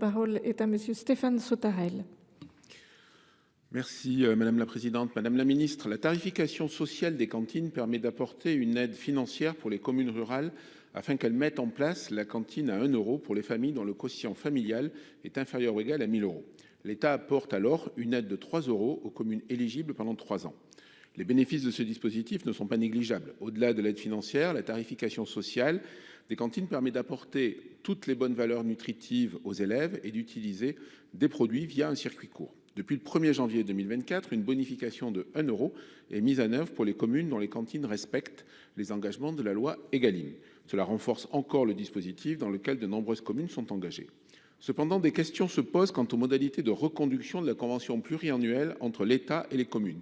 parole est à Monsieur Stéphane Sautarel. Merci Madame la Présidente. Madame la Ministre, la tarification sociale des cantines permet d'apporter une aide financière pour les communes rurales afin qu'elles mettent en place la cantine à 1 euro pour les familles dont le quotient familial est inférieur ou égal à 1 000 euros. L'État apporte alors une aide de 3 euros aux communes éligibles pendant 3 ans. Les bénéfices de ce dispositif ne sont pas négligeables. Au-delà de l'aide financière, la tarification sociale des cantines permet d'apporter toutes les bonnes valeurs nutritives aux élèves et d'utiliser des produits via un circuit court. Depuis le 1er janvier 2024, une bonification de 1 euro est mise en œuvre pour les communes dont les cantines respectent les engagements de la loi Egalim. Cela renforce encore le dispositif dans lequel de nombreuses communes sont engagées. Cependant, des questions se posent quant aux modalités de reconduction de la convention pluriannuelle entre l'État et les communes.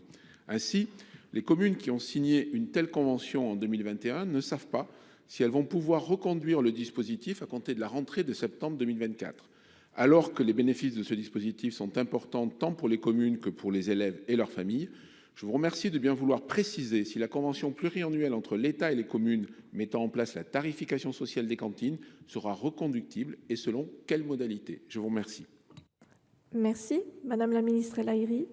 Ainsi, les communes qui ont signé une telle convention en 2021 ne savent pas si elles vont pouvoir reconduire le dispositif à compter de la rentrée de septembre 2024. Alors que les bénéfices de ce dispositif sont importants tant pour les communes que pour les élèves et leurs familles, je vous remercie de bien vouloir préciser si la convention pluriannuelle entre l'État et les communes mettant en place la tarification sociale des cantines sera reconductible et selon quelles modalités. Je vous remercie. Merci. Madame la ministre El Haïry.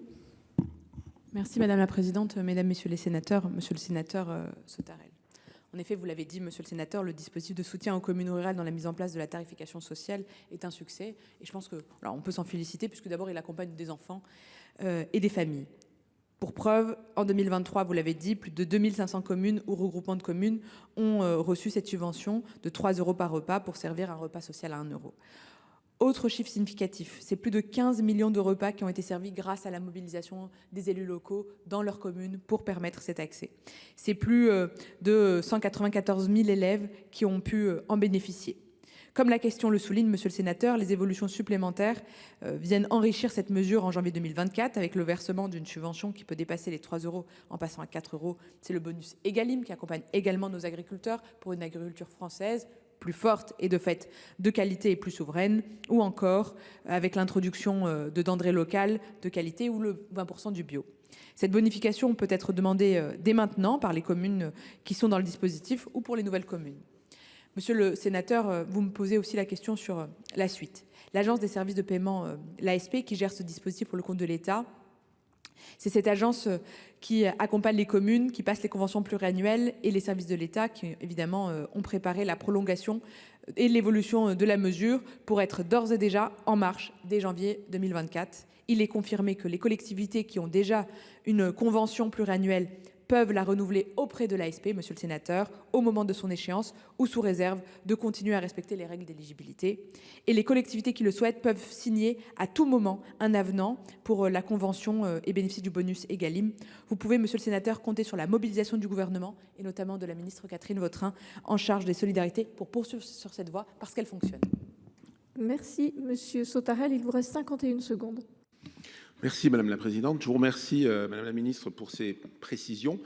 Merci Madame la Présidente, Mesdames, Messieurs les sénateurs, Monsieur le sénateur Sautarel. En effet, vous l'avez dit, Monsieur le sénateur, le dispositif de soutien aux communes rurales dans la mise en place de la tarification sociale est un succès. Et je pense que, alors on peut s'en féliciter puisque d'abord il accompagne des enfants et des familles. Pour preuve, en 2023, vous l'avez dit, plus de 2500 communes ou regroupements de communes ont reçu cette subvention de 3 euros par repas pour servir un repas social à 1 euro. Autre chiffre significatif, c'est plus de 15 millions de repas qui ont été servis grâce à la mobilisation des élus locaux dans leurs communes pour permettre cet accès. C'est plus de 194 000 élèves qui ont pu en bénéficier. Comme la question le souligne, Monsieur le sénateur, les évolutions supplémentaires viennent enrichir cette mesure en janvier 2024 avec le versement d'une subvention qui peut dépasser les 3 euros en passant à 4 euros. C'est le bonus Egalim qui accompagne également nos agriculteurs pour une agriculture française plus forte et de fait de qualité et plus souveraine, ou encore avec l'introduction de denrées locales de qualité ou le 20% du bio. Cette bonification peut être demandée dès maintenant par les communes qui sont dans le dispositif ou pour les nouvelles communes. Monsieur le sénateur, vous me posez aussi la question sur la suite. L'Agence des services de paiement, l'ASP, qui gère ce dispositif pour le compte de l'État, c'est cette agence qui accompagne les communes, qui passe les conventions pluriannuelles et les services de l'État qui, évidemment, ont préparé la prolongation et l'évolution de la mesure pour être d'ores et déjà en marche dès janvier 2024. Il est confirmé que les collectivités qui ont déjà une convention pluriannuelle peuvent la renouveler auprès de l'ASP, monsieur le sénateur, au moment de son échéance ou sous réserve de continuer à respecter les règles d'éligibilité. Et les collectivités qui le souhaitent peuvent signer à tout moment un avenant pour la convention et bénéficier du bonus Egalim. Vous pouvez, monsieur le sénateur, compter sur la mobilisation du gouvernement et notamment de la ministre Catherine Vautrin en charge des solidarités pour poursuivre sur cette voie parce qu'elle fonctionne. Merci, Monsieur Sautarel. Il vous reste 51 secondes. Merci Madame la Présidente. Je vous remercie Madame la Ministre pour ces précisions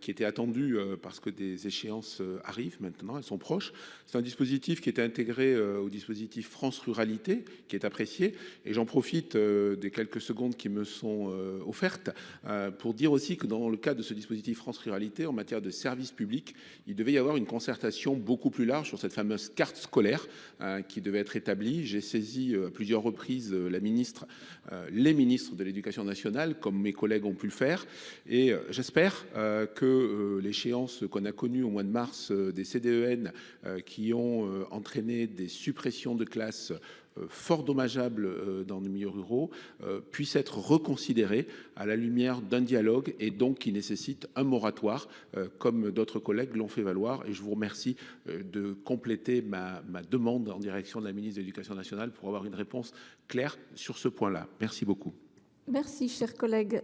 qui étaient attendues parce que des échéances arrivent maintenant, elles sont proches. C'est un dispositif qui était intégré au dispositif France Ruralité qui est apprécié et j'en profite des quelques secondes qui me sont offertes pour dire aussi que dans le cadre de ce dispositif France Ruralité en matière de services publics, il devait y avoir une concertation beaucoup plus large sur cette fameuse carte scolaire qui devait être établie. J'ai saisi à plusieurs reprises la ministre, les ministres de l'Éducation nationale, comme mes collègues ont pu le faire. Et j'espère que l'échéance qu'on a connue au mois de mars des CDEN qui ont entraîné des suppressions de classes fort dommageables dans nos milieux ruraux puisse être reconsidérée à la lumière d'un dialogue et donc qui nécessite un moratoire comme d'autres collègues l'ont fait valoir. Et je vous remercie de compléter ma demande en direction de la ministre de l'Éducation nationale pour avoir une réponse claire sur ce point-là. Merci beaucoup. Merci, chers collègues.